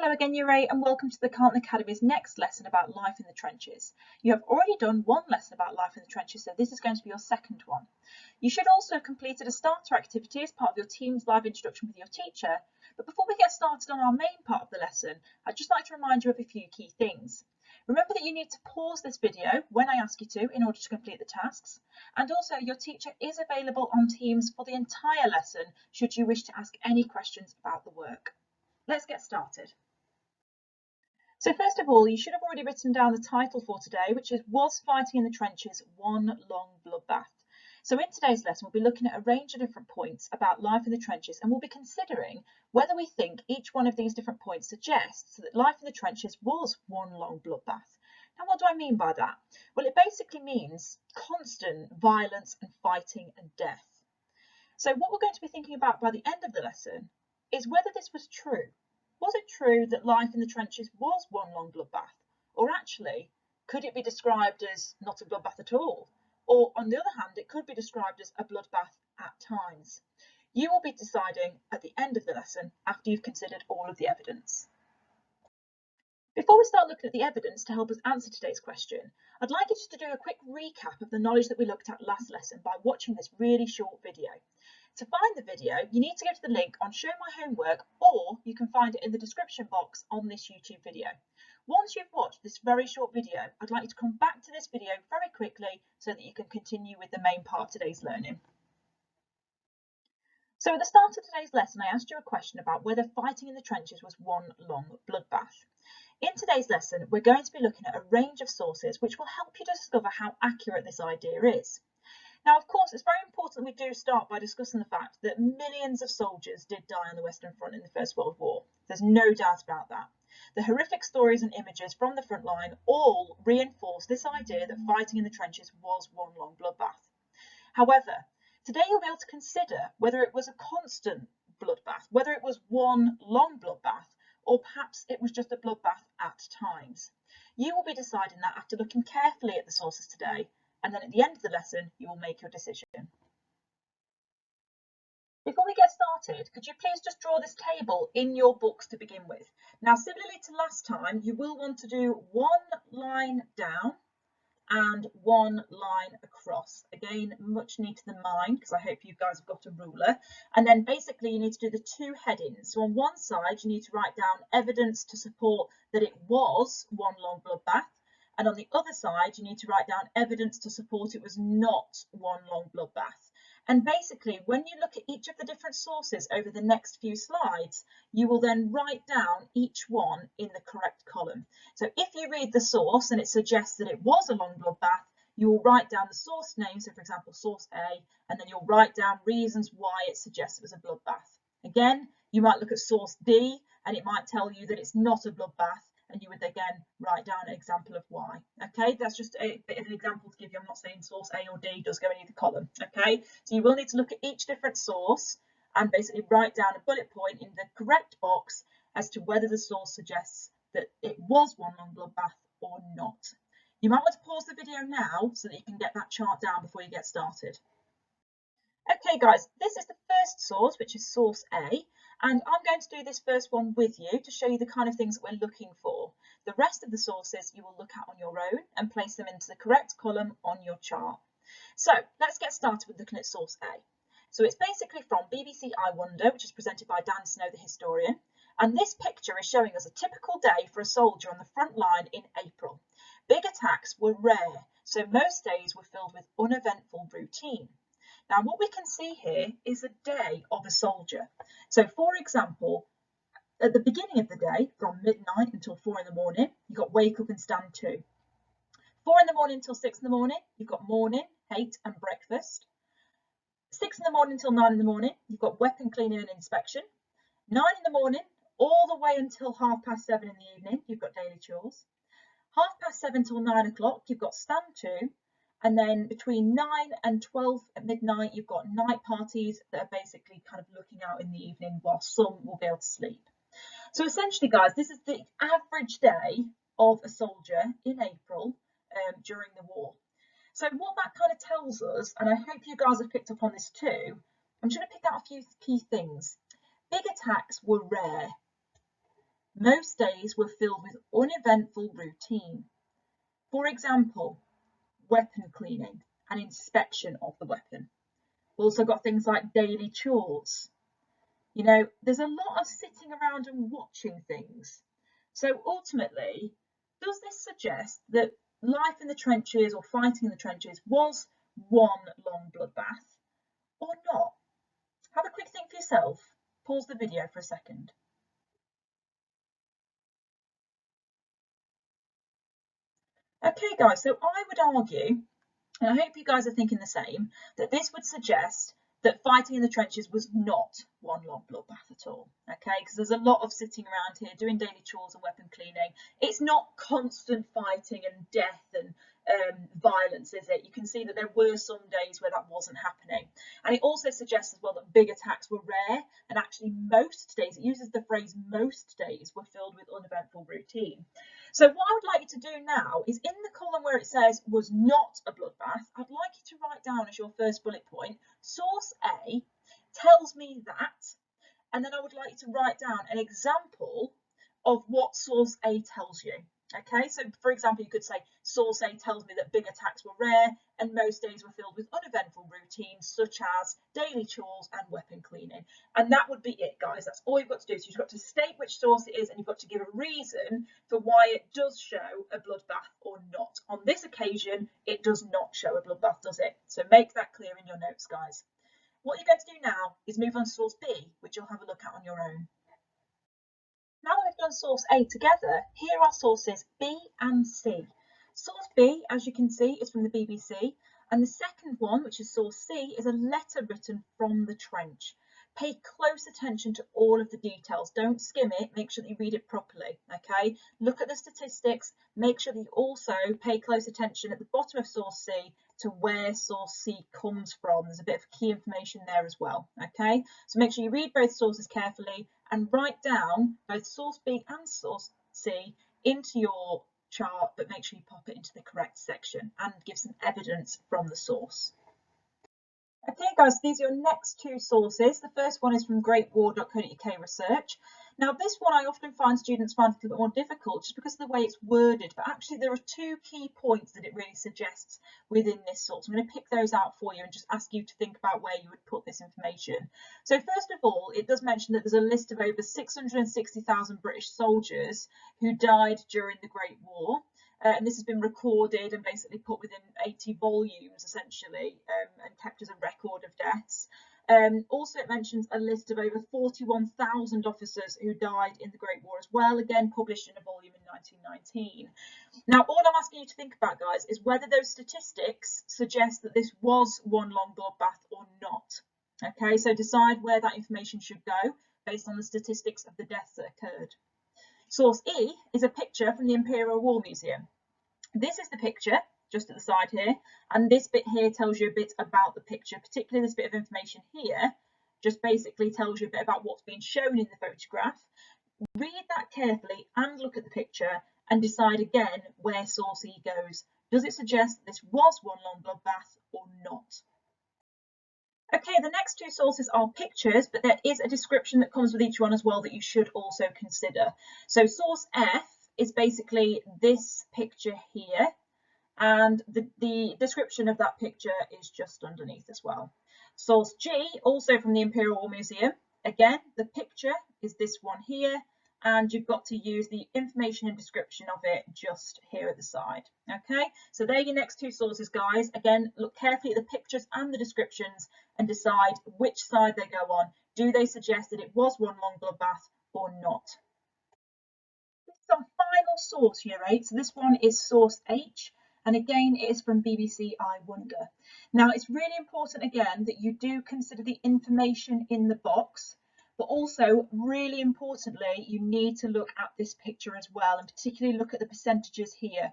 Hello again, Year 8, and welcome to the Carlton Academy's next lesson about life in the trenches. You have already done one lesson about life in the trenches, so this is going to be your second one. You should also have completed a starter activity as part of your team's live introduction with your teacher. But before we get started on our main part of the lesson, I'd just like to remind you of a few key things. Remember that you need to pause this video when I ask you to in order to complete the tasks. And also, your teacher is available on Teams for the entire lesson should you wish to ask any questions about the work. Let's get started. So first of all, you should have already written down the title for today, which is Was Fighting in the Trenches One Long Bloodbath? So in today's lesson, we'll be looking at a range of different points about life in the trenches, and we'll be considering whether we think each one of these different points suggests that life in the trenches was one long bloodbath. Now, what do I mean by that? Well, it basically means constant violence and fighting and death. So what we're going to be thinking about by the end of the lesson is whether this was true. Was it true that life in the trenches was one long bloodbath? Or actually, could it be described as not a bloodbath at all? Or on the other hand, it could be described as a bloodbath at times. You will be deciding at the end of the lesson after you've considered all of the evidence. Before we start looking at the evidence to help us answer today's question, I'd like you just to do a quick recap of the knowledge that we looked at last lesson by watching this really short video. To find the video, you need to go to the link on Show My Homework, or you can find it in the description box on this YouTube video. Once you've watched this very short video, I'd like you to come back to this video very quickly so that you can continue with the main part of today's learning. So at the start of today's lesson, I asked you a question about whether fighting in the trenches was one long bloodbath. In today's lesson, we're going to be looking at a range of sources which will help you discover how accurate this idea is. Now, of course, it's very important we do start by discussing the fact that millions of soldiers did die on the Western Front in the First World War. There's no doubt about that. The horrific stories and images from the front line all reinforce this idea that fighting in the trenches was one long bloodbath. However, today you'll be able to consider whether it was a constant bloodbath, whether it was one long bloodbath, or perhaps it was just a bloodbath at times. You will be deciding that after looking carefully at the sources today, and then at the end of the lesson, you will make your decision. Before we get started, could you please just draw this table in your books to begin with? Now, similarly to last time, you will want to do one line down and one line across. Again, much neater than mine, because I hope you guys have got a ruler. And then basically you need to do the two headings. So on one side, you need to write down evidence to support that it was one long bloodbath. And on the other side, you need to write down evidence to support it was not one long bloodbath. And basically, when you look at each of the different sources over the next few slides, you will then write down each one in the correct column. So if you read the source and it suggests that it was a long bloodbath, you will write down the source name, so for example, source A, and then you'll write down reasons why it suggests it was a bloodbath. Again, you might look at source D and it might tell you that it's not a bloodbath, and you would again write down an example of why. Okay, that's just a bit of an example to give you. I'm not saying source A or D does go in either column. Okay, so you will need to look at each different source and basically write down a bullet point in the correct box as to whether the source suggests that it was one long bloodbath or not. You might want to pause the video now so that you can get that chart down before you get started. Okay guys, this is the first source, which is source A, and I'm going to do this first one with you to show you the kind of things that we're looking for. The rest of the sources you will look at on your own and place them into the correct column on your chart. So let's get started with looking at source A. So it's basically from BBC I Wonder, which is presented by Dan Snow, the historian, and this picture is showing us a typical day for a soldier on the front line in April. Big attacks were rare, so most days were filled with uneventful routine. Now, what we can see here is a day of a soldier. So, for example, at the beginning of the day, from midnight until 4 in the morning, you've got wake up and stand to. 4 in the morning until 6 in the morning, you've got morning, hate and breakfast. 6 in the morning until 9 in the morning, you've got weapon cleaning and inspection. 9 in the morning, all the way until 7:30 in the evening, you've got daily chores. 7:30 till 9 o'clock, you've got stand to. And then between 9 and 12 at midnight, you've got night parties that are basically kind of looking out in the evening while some will be able to sleep. So essentially, guys, this is the average day of a soldier in April during the war. So what that kind of tells us, and I hope you guys have picked up on this too, I'm just going to pick out a few key things. Big attacks were rare. Most days were filled with uneventful routine. For example, weapon cleaning and inspection of the weapon. We've also got things like daily chores. You know, there's a lot of sitting around and watching things. So ultimately, does this suggest that life in the trenches or fighting in the trenches was one long bloodbath or not? Have a quick think for yourself. Pause the video for a second. Okay, guys, so I would argue, and I hope you guys are thinking the same, that this would suggest that fighting in the trenches was not one long bloodbath at all, okay? Because there's a lot of sitting around here doing daily chores and weapon cleaning. It's not constant fighting and death and violence, is it? You can see that there were some days where that wasn't happening. And it also suggests as well that big attacks were rare, and actually most days, it uses the phrase most days, were filled with uneventful routine. So what I would like you to do now is in the column where it says was not a bloodbath, I'd like you to write down as your first bullet point, source A tells me that, and then I would like you to write down an example of what source A tells you. Okay, so for example, you could say source A tells me that big attacks were rare and most days were filled with uneventful routines such as daily chores and weapon cleaning. And that would be it, guys. That's all you've got to do. So you've got to state which source it is and you've got to give a reason for why it does show a bloodbath or not. On this occasion, it does not show a bloodbath, does it? So make that clear in your notes, guys. What you're going to do now is move on to source B, which you'll have a look at on your own. Now that we've done source A together, here are sources B and C. Source B, as you can see, is from the BBC, and the second one, which is source C, is a letter written from the trench. Pay close attention to all of the details. Don't skim it, make sure that you read it properly, okay? Look at the statistics, make sure that you also pay close attention at the bottom of source C to where source C comes from. There's a bit of key information there as well, okay? So make sure you read both sources carefully and write down both source B and source C into your chart, but make sure you pop it into the correct section and give some evidence from the source. Okay guys, these are your next two sources. The first one is from greatwar.co.uk research. Now this one I often find students find it a little bit more difficult just because of the way it's worded, but actually there are two key points that it really suggests within this source. I'm going to pick those out for you and just ask you to think about where you would put this information. So first of all, it does mention that there's a list of over 660,000 British soldiers who died during the Great War. And this has been recorded and basically put within 80 volumes essentially and kept as a record of deaths. Also it mentions a list of over 41,000 officers who died in the Great War as well, again published in a volume in 1919. Now all I'm asking you to think about, guys, is whether those statistics suggest that this was one long bloodbath or not. Okay, so decide where that information should go based on the statistics of the deaths that occurred. Source E is a picture from the Imperial War Museum. This is the picture, just at the side here, and this bit here tells you a bit about the picture, particularly this bit of information here, just basically tells you a bit about what's been shown in the photograph. Read that carefully and look at the picture and decide again where source E goes. Does it suggest that this was one long bloodbath or not? Okay, the next two sources are pictures, but there is a description that comes with each one as well that you should also consider. So source F is basically this picture here, and the description of that picture is just underneath as well. Source G, also from the Imperial War Museum, again, the picture is this one here, and you've got to use the information and description of it just here at the side. Okay, so they're your next two sources, guys. Again, look carefully at the pictures and the descriptions and decide which side they go on. Do they suggest that it was one long bloodbath or not? Some final source, year 8. So this one is source H, and again it is from BBC I Wonder. Now it's really important again that you do consider the information in the box, but also really importantly you need to look at this picture as well, and particularly look at the percentages here.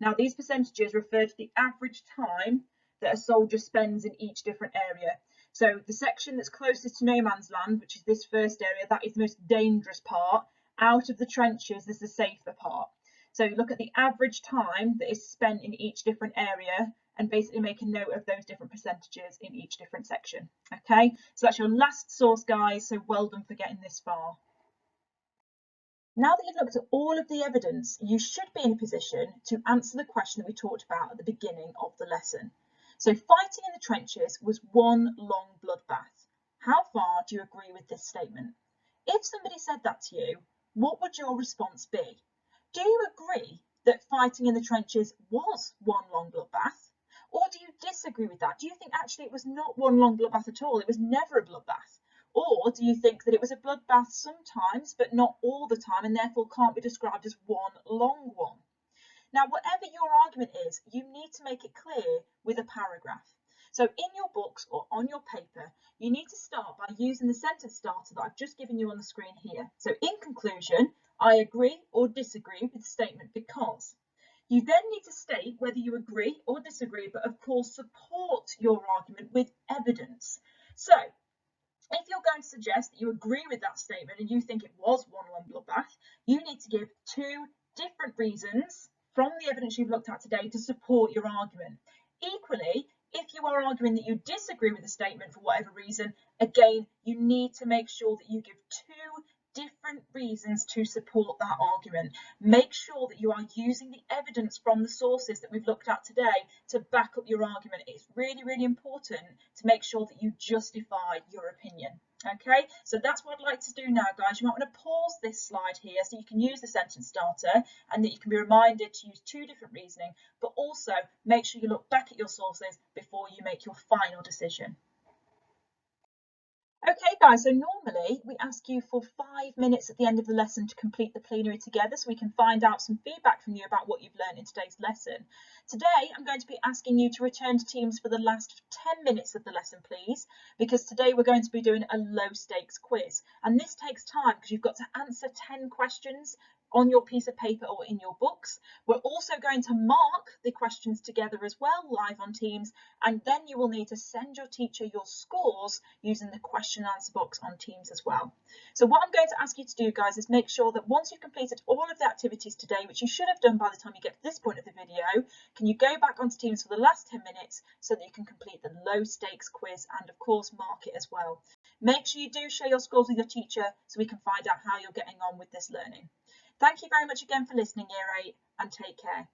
Now these percentages refer to the average time that a soldier spends in each different area. So the section that's closest to no man's land, which is this first area, that is the most dangerous part. Out of the trenches, this is the safer part. So look at the average time that is spent in each different area and basically make a note of those different percentages in each different section. Okay, so that's your last source, guys. So well done for getting this far. Now that you've looked at all of the evidence, you should be in a position to answer the question that we talked about at the beginning of the lesson. So fighting in the trenches was one long bloodbath. How far do you agree with this statement? If somebody said that to you, what would your response be? Do you agree that fighting in the trenches was one long bloodbath? Or do you disagree with that? Do you think actually it was not one long bloodbath at all? It was never a bloodbath? Or do you think that it was a bloodbath sometimes, but not all the time, and therefore can't be described as one long one? Now, whatever your argument is, you need to make it clear with a paragraph. So in your books or on your paper, you need to start by using the sentence starter that I've just given you on the screen here. So in conclusion, I agree or disagree with the statement because. You then need to state whether you agree or disagree, but of course support your argument with evidence. So if you're going to suggest that you agree with that statement and you think it was one long bloodbath, you need to give two different reasons from the evidence you've looked at today to support your argument. Equally, if you are arguing that you disagree with the statement for whatever reason, again, you need to make sure that you give two different reasons to support that argument. Make sure that you are using the evidence from the sources that we've looked at today to back up your argument. It's really, really important to make sure that you justify your opinion. Okay, so that's what I'd like to do now, guys. You might want to pause this slide here so you can use the sentence starter and that you can be reminded to use two different reasoning, but also make sure you look back at your sources before you make your final decision. Okay guys, so normally we ask you for 5 minutes at the end of the lesson to complete the plenary together so we can find out some feedback from you about what you've learned in today's lesson. Today I'm going to be asking you to return to Teams for the last 10 minutes of the lesson, please, because today we're going to be doing a low stakes quiz, and this takes time because you've got to answer 10 questions on your piece of paper or in your books. We're also going to mark the questions together as well live on Teams, and then you will need to send your teacher your scores using the question and answer box on Teams as well. So what I'm going to ask you to do, guys, is make sure that once you've completed all of the activities today, which you should have done by the time you get to this point of the video, can you go back onto Teams for the last 10 minutes so that you can complete the low stakes quiz and of course mark it as well. Make sure you do share your scores with your teacher so we can find out how you're getting on with this learning. Thank you very much again for listening, Year 8, and take care.